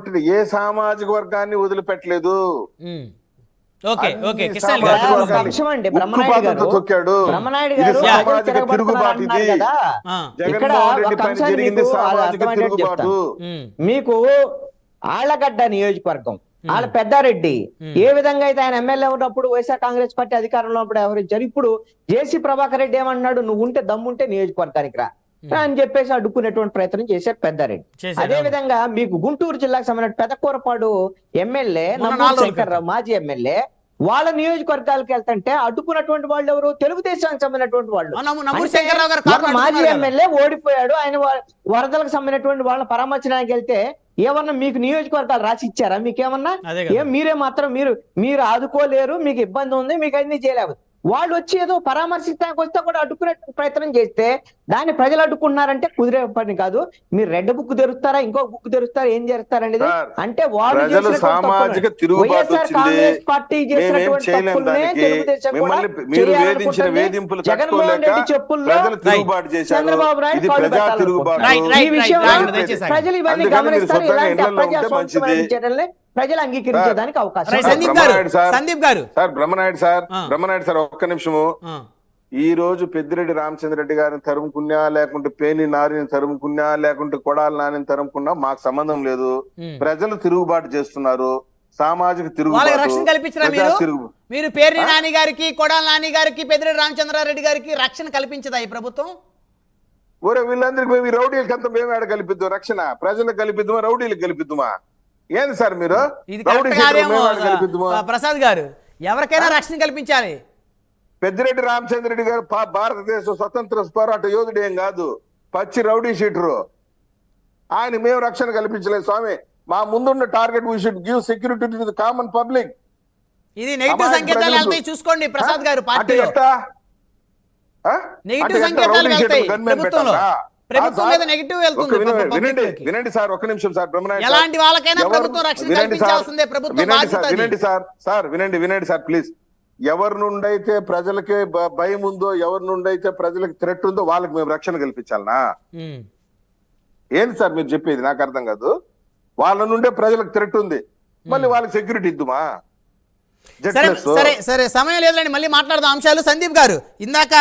కొట్టిన ఏ సామాజిక వర్గాన్ని వదిలిపెట్టలేదు. ఓకే ఓకే అన్ని కృష్ణ సామాజిక గారు ఒక అంశం అండి, ఉక్కు పాదంతో తొక్కాడు. బ్రహ్మనాయుడు ఇది గారు సామాజిక తిరుగుబాటు. ఇది కదా. ఇక్కడ జగన్మోహన్ రెడ్డి ఒక పైన అంశాన్ని జరిగింది మీకు సామాజిక అర్థమయ్యేటట్టు తిరుగుబాటు. మీకు ఆళ్లగడ్డ నియోజకవర్గం, వాళ్ళ పెద్దారెడ్డి ఏ విధంగా అయితే ఆయన ఎమ్మెల్యే ఉన్నప్పుడు వైఎస్ఆర్ కాంగ్రెస్ పార్టీ అధికారంలో ఉన్నప్పుడు వ్యవహరించారు. ఇప్పుడు జేసీ ప్రభాకర్ రెడ్డి ఏమన్నాడు, నువ్వు ఉంటే దమ్ముంటే నియోజకవర్గానికి రా అని చెప్పేసి అడ్డుకునేటువంటి ప్రయత్నం చేశారు పెద్దారెడ్డి. అదే విధంగా మీకు గుంటూరు జిల్లాకు సంబంధించిన పెదకూరపాడు ఎమ్మెల్యే నమ్మూరు శంకర్రావు మాజీ ఎమ్మెల్యే, వాళ్ళ నియోజకవర్గాలకు వెళ్తుంటే అడ్డుకున్నటువంటి వాళ్ళు ఎవరు, తెలుగుదేశానికి సంబంధించినటువంటి వాళ్ళు. మాజీ ఎమ్మెల్యే ఓడిపోయాడు, ఆయన వరదలకు సంబంధించినటువంటి వాళ్ళని పరామర్శనానికి వెళ్తే ఏమన్నా మీకు నియోజకవర్గాలు రాసి ఇచ్చారా? మీకేమన్నా మీరే మాత్రం మీరు ఆదుకోలేరు, మీకు ఇబ్బంది ఉంది, మీకు అన్ని చేయలేవు. వాళ్ళు వచ్చి ఏదో పరామర్శించడానికి వస్తే కూడా అడ్డుకునే ప్రయత్నం చేస్తే దాన్ని ప్రజలు అడ్డుకుంటున్నారంటే కుదిరే పని కాదు. మీరు రెడ్ బుక్ తెరుస్తారా, ఇంకో బుక్ తెరుస్తారా, ఏం చేస్తారనేది అంటే వాళ్ళు వైఎస్ఆర్ కాంగ్రెస్ పార్టీ చేసినటువంటి తప్పులనే తెలుగుదేశం కూడా చేయాలనుకుంటుంది. జగన్మోహన్ రెడ్డి చెప్పుల్లో చంద్రబాబు నాయుడు కాళ్ళు పెట్టాలనుకుంటున్నారు. ఈ విషయం ప్రజలు ఇవన్నీ గమనిస్తారు. ఇలాంటి అప్రజాస్వామ్యం ప్రజలు అంగీకరించేదానికి అవకాశం. సందీప్ గారు బ్రహ్మనాయుడు సార్ ఒక్క నిమిషము. ఈ రోజు పెద్దిరెడ్డి రామచంద్రరెడ్డి గారిని తరుముకున్నా, లేకుంటే పేని నారిని తరుముకున్నా, లేకుంటే కొడాల నాని తరుముకున్నా మాకు సంబంధం లేదు. ప్రజలు తిరుగుబాటు చేస్తున్నారు, సామాజిక రక్షణ కల్పించరా మీరు? పేర్ని నాని గారికి, కొడాల నాని గారికి, పెద్దిరెడ్డి రామచంద్రారెడ్డి గారికి రక్షణ కల్పించదా ఈ ప్రభుత్వం? ఊరే వీళ్ళందరికీ మేము రౌడీలకి అంతా మేము ఆడ కల్పిద్దాం రక్షణ? ప్రజలకు కల్పిద్దామా, రౌడీలకు కల్పిద్దామా? ఏంది సార్ మీరు ప్రసాద్ గారు? ఎవరికైనా రక్షణ కల్పించాలి. పెద్దిరెడ్డి రామచంద్రరెడ్డి గారు భారతదేశ స్వతంత్ర పోరాట యోధుడు ఏం కాదు, పచ్చి రౌడీ షీటరు. ఆయన మేము రక్షణ కల్పించలేదు స్వామి. మా ముందున్న target we should give security to the common public. ఇది నెగటివ్ సంకేతాలు వెళ్తాయి చూసుకోండి ప్రసాద్ గారు. పార్టీలో నెగటివ్ సంకేతాలు వెళ్తాయి ప్రభుత్వంలో. ప్రభుత్వం మీద నెగటివ్ వెళ్తుంది. వినండి సార్, ఒక్క నిమిషం సార్. బ్రహ్మనాయుడు ఎలాంటి వాళ్ళకైనా ప్రభుత్వం రక్షణ కల్పించాల్సిందే. ప్రభుత్వం వినండి సార్ వినండి సార్ ప్లీజ్. ఎవరి నుండి అయితే ప్రజలకి భయం ఉందో, ఎవరి నుండి అయితే ప్రజలకు థ్రెట్ ఉందో వాళ్ళకి మేము రక్షణ కల్పించాలనా? ఏంది సార్ మీరు చెప్పేది? నాకు అర్థం కాదు. వాళ్ళ నుండే ప్రజలకు థ్రెట్ ఉంది, మళ్ళీ వాళ్ళకి సెక్యూరిటీ ఇద్దుమా? సరే సరే సమయం లేదండి, మళ్ళీ మాట్లాడదాం అంశాలు. సందీప్ గారు, ఇందాక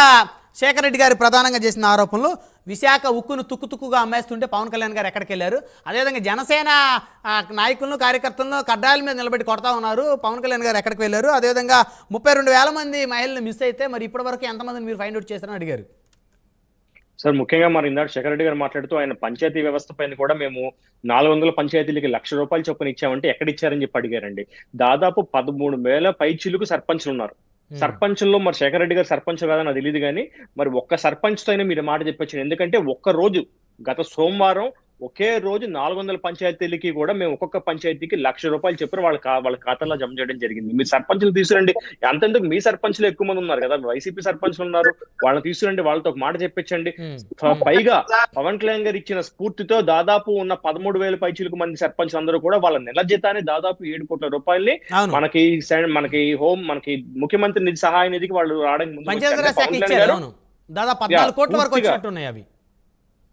శేఖర్ రెడ్డి గారు ప్రధానంగా చేసిన ఆరోపణలు, విశాఖ ఉక్కును తుక్కుతుక్కుగా అమ్మేస్తుంటే పవన్ కళ్యాణ్ గారు ఎక్కడికి వెళ్ళారు? అదేవిధంగా జనసేన నాయకులను, కార్యకర్తలను కడ్డాయిల మీద నిలబెట్టి కొడతా ఉన్నారు, పవన్ కళ్యాణ్ గారు ఎక్కడికి వెళ్ళారు? అదేవిధంగా 32,000 మంది మహిళలు మిస్ అయితే మరి ఇప్పటి వరకు ఎంతమందిని మీరు ఫైండ్ అవుట్ చేశారని అడిగారు. సార్ ముఖ్యంగా మరి ఇందాక శేఖర్ రెడ్డి గారు మాట్లాడుతూ ఆయన పంచాయతీ వ్యవస్థ పైన కూడా మేము 400 పంచాయతీలకి ₹1,00,000 చొప్పున ఇచ్చామంటే ఎక్కడ ఇచ్చారని చెప్పి అడిగారండి. దాదాపు 13,000 పైచిలుకు సర్పంచ్లు ఉన్నారు. సర్పంచ్లో మరి శేఖర్ రెడ్డి గారు సర్పంచ్ కాదని నాకు తెలియదు, కానీ మరి ఒక్క సర్పంచ్తో అయినా మీరు మాట చెప్పొచ్చు. ఎందుకంటే ఒక్క రోజు గత సోమవారం ఒకే రోజు 400 పంచాయతీలకి కూడా మేము ఒక్కొక్క పంచాయతీకి ₹1,00,000 చెప్పిన వాళ్ళ ఖాతాలో జమ చేయడం జరిగింది. మీరు సర్పంచ్లు తీసుకురండి, అంతెందుకు మీ సర్పంచ్లు ఎక్కువ మంది ఉన్నారు కదా, వైసీపీ సర్పంచ్లు ఉన్నారు, వాళ్ళని తీసుకురండి, వాళ్ళతో ఒక మాట చెప్పించండి. పైగా పవన్ కళ్యాణ్ గారు ఇచ్చిన స్ఫూర్తితో దాదాపు ఉన్న 13,000 పైచిలకు మంది సర్పంచ్లు అందరూ కూడా వాళ్ళ నెల జీతాన్ని దాదాపు ₹7 కోట్ల మనకి ముఖ్యమంత్రి నిధి సహాయ నిధికి వాళ్ళు రావడానికి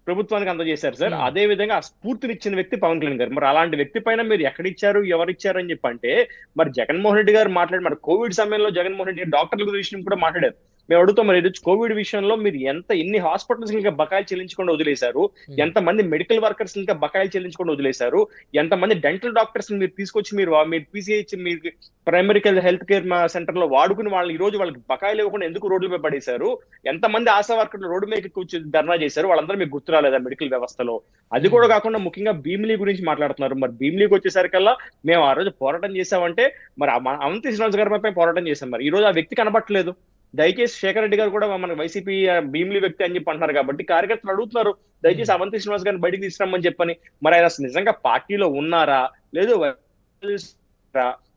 ప్రభుత్వానికి అందజేశారు సార్. అదే విధంగా ఆ స్ఫూర్తినిచ్చిన వ్యక్తి పవన్ కళ్యాణ్ గారు. మరి అలాంటి వ్యక్తి పైన మీరు ఎక్కడిచ్చారు, ఎవరిచ్చారు అని చెప్పంటే మరి జగన్మోహన్ రెడ్డి గారు మాట్లాడి, మరి కోవిడ్ సమయంలో జగన్మోహన్ రెడ్డి గారు డాక్టర్ల విషయం కూడా మాట్లాడారు. మేము అడుగుతాం, మరి కోవిడ్ విషయంలో మీరు ఎన్ని హాస్పిటల్స్ ఇంకా బకాయిలు చెల్లించకుండా వదిలేశారు, ఎంతమంది మెడికల్ వర్కర్స్ ఇంకా బకాయిలు చెల్లించకుండా వదిలేశారు, ఎంతమంది డెంటల్ డాక్టర్స్ మీరు తీసుకొచ్చి మీరు పీసీహెచ్ మీరు ప్రైమరీ హెల్త్ కేర్ సెంటర్ లో వాడుకుని వాళ్ళు ఈ రోజు వాళ్ళకి బకాయిలు ఇవ్వకుండా ఎందుకు రోడ్లపై పడేశారు, ఎంతమంది ఆశా వర్కర్లు రోడ్డు మీద వచ్చి ధర్నా చేశారు, వాళ్ళందరూ మీకు గుర్తు రాలేదా మెడికల్ వ్యవస్థలో? అది కూడా కాకుండా ముఖ్యంగా భీమిలీ గురించి మాట్లాడుతున్నారు. మరి భీమిలీకి వచ్చేసరికల్లా మేము ఆ రోజు పోరాటం చేశామంటే మరి అవంతి శ్రీనివాస్ గారిపై పోరాటం చేశాం. మరి ఈ రోజు ఆ వ్యక్తి కనబట్టలేదు. దయచేసి శేఖర్ రెడ్డి గారు కూడా మన వైసీపీ భీమిలీ వ్యక్తి అని చెప్పి అంటున్నారు కాబట్టి కార్యకర్తలు అడుగుతున్నారు, దయచేసి అవంతి శ్రీనివాస్ గారిని బయటికి తీసుకురమ్మని చెప్పని. మరి ఆయన నిజంగా పార్టీలో ఉన్నారా లేదు,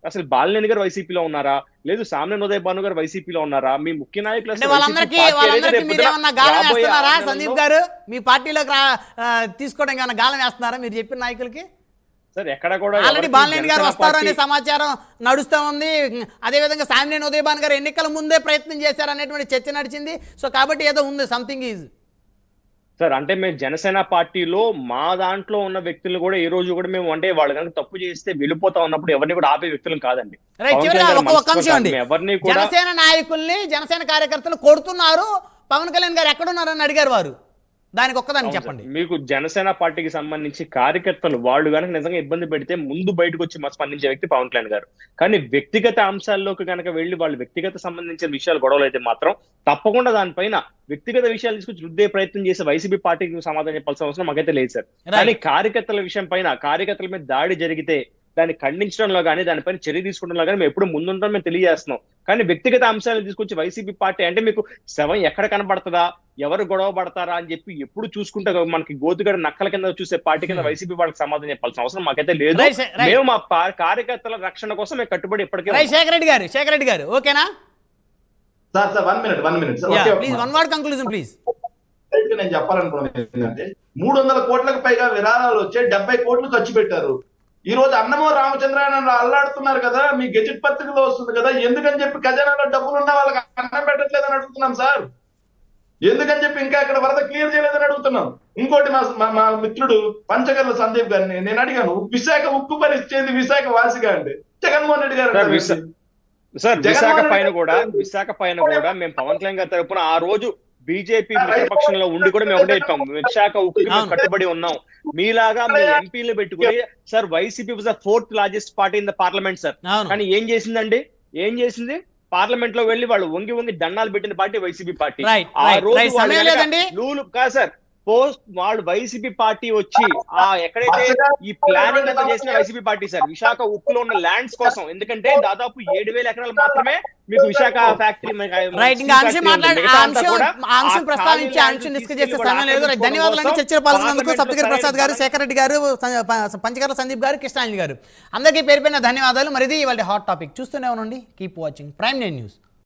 అసలు బాలినేని గారు వైసీపీలో ఉన్నారా లేదు, సామ్నేని ఉదయ్ భాను గారు వైసీపీలో ఉన్నారా? మీ ముఖ్య నాయకులు సందీప్ గారు మీ పార్టీలోకి తీసుకోవడానికి ఏమైనా గాలం వేస్తున్నారా మీరు చెప్పిన నాయకులకి? సార్ ఎక్కడ కూడా ఆల్రెడీ బాలినేని గారు వస్తారనే సమాచారం నడుస్తూ ఉంది. అదేవిధంగా సామ్నేని ఉదయ్ భాను గారు ఎన్నికల ముందే ప్రయత్నం చేశారు అనేటువంటి చర్చ నడిచింది. సో కాబట్టి ఏదో ఉంది, సంథింగ్ ఈజ్. సార్ అంటే మేము జనసేన పార్టీలో మా దాంట్లో ఉన్న వ్యక్తులు కూడా ఈ రోజు కూడా మేము అంటే వాళ్ళు కనుక తప్పు చేస్తే వెళ్ళిపోతా ఉన్నప్పుడు ఎవరిని కూడా ఆపే వ్యక్తులు కాదండి. రైట్, పవన్ చివరిగా కళ్యాణ్ గారు ఒక అంశం అండి. ఎవరిని కూడా జనసేన నాయకుల్ని జనసేన కార్యకర్తలు కొడుతున్నారు, పవన్ కళ్యాణ్ గారు ఎక్కడున్నారని అడిగారు వారు, దానికి ఒక్కదానికి చెప్పండి. మీకు జనసేన పార్టీకి సంబంధించి కార్యకర్తలు వాళ్ళు కనుక నిజంగా ఇబ్బంది పెడితే ముందు బయటకు వచ్చి స్పందించే వ్యక్తి పవన్ కళ్యాణ్ గారు. కానీ వ్యక్తిగత అంశాల్లోకి కనుక వెళ్ళి వాళ్ళు వ్యక్తిగత సంబంధించిన విషయాలు గొడవలు అయితే మాత్రం తప్పకుండా దానిపైన వ్యక్తిగత విషయాలు తీసుకొచ్చి రుద్దే ప్రయత్నం చేసే వైసీపీ పార్టీకి సమాధానం చెప్పాల్సిన అవసరం మాకైతే లేదు సార్. కానీ కార్యకర్తల విషయం పైన కార్యకర్తల మీద దాడి జరిగితే దాన్ని ఖండించడంలో కానీ దానిపైన చర్య తీసుకోవడంలో కానీ మేము ఎప్పుడు ముందుంటాం మేము తెలియజేస్తున్నాం. కానీ వ్యక్తిగత అంశాలను తీసుకొచ్చి వైసీపీ పార్టీ అంటే మీకు శవం ఎక్కడ కనబడుతుందా, ఎవరు గొడవ పడతారా అని చెప్పి ఎప్పుడు చూసుకుంటే మనకి గోతుగడ నక్కల కింద చూసే పార్టీ కింద వైసీపీ వాళ్ళకి సమాధానం చెప్పాల్సిన అవసరం మాకైతే లేదు. మేము మా కార్యకర్తల రక్షణ కోసం మేము కట్టుబడి ఇప్పటికే. శేఖర్ రెడ్డి గారు ఓకేనా? Sir 1 minute please, one word conclusion please. నేను చెప్పాలనుకున్నాను ఏంటంటే 300 కోట్లకు పైగా విరాళాలు వచ్చాయి, 70 కోట్లు ఖర్చు పెట్టారు. ఈ రోజు అన్నమో రామచంద్రాయన అల్లాడుతున్నారు కదా, మీ గెజిట్ పత్రికలో వస్తుంది కదా, ఎందుకని చెప్పి ఖజానాలో డబ్బులు ఉన్న వాళ్ళకి అన్నం పెట్టట్లేదని అడుగుతున్నాం సార్. ఎందుకని చెప్పి ఇంకా ఇక్కడ వరద క్లియర్ చేయలేదని అడుగుతున్నాం. ఇంకోటి మా మిత్రుడు పంచకర్ల సందీప్ గారిని నేను అడిగాను, విశాఖ ఉక్కు పరిస్థితి విశాఖ వాసిగా అంటే జగన్మోహన్ రెడ్డి గారు సార్ విశాఖ పైన కూడా మేము పవన్ కళ్యాణ్ గారి తరపున ఆ రోజు బీజేపీ మిత్రపక్షంలో ఉండి కూడా మేము ఒకటే చెప్పాం, విశాఖ ఉక్కుకి మేము కట్టుబడి ఉన్నాం. మీలాగా మీ ఎంపీలు పెట్టుకుని sir YCP was the 4th largest party in the parliament sir. కానీ ఏం చేసింది పార్లమెంట్ లో వెళ్ళి వాళ్ళు వంగి దండాలు పెట్టిన పార్టీ వైసీపీ పార్టీ. ఆ రోజు కాదు సార్, పోస్ట్ వాళ్ళు వైసీపీ పార్టీ వచ్చి ఎక్కడైతే ఈ ప్లానింగ్ అంతా చేసిన వైసీపీ పార్టీ సార్ విశాఖ ఉక్కులో ఉన్న ల్యాండ్స్ కోసం. ఎందుకంటే దాదాపు 7,000 ఎకరాలు మాత్రమే మీకు విశాఖ ఫ్యాక్టరీ. ధన్యవాదాలు చర్చలో పాల్గొన్నందుకు సప్తగిరి ప్రసాద్ గారు, శేఖర్ రెడ్డి గారు, పంచకర్ల సందీప్ గారు, కృష్ణాంజలి గారు, అందరికీ పేరు పైన ధన్యవాదాలు. మరిది ఇవాళ హాట్ టాపిక్ చూస్తూనే ఉండండి. Keep watching Prime nine news.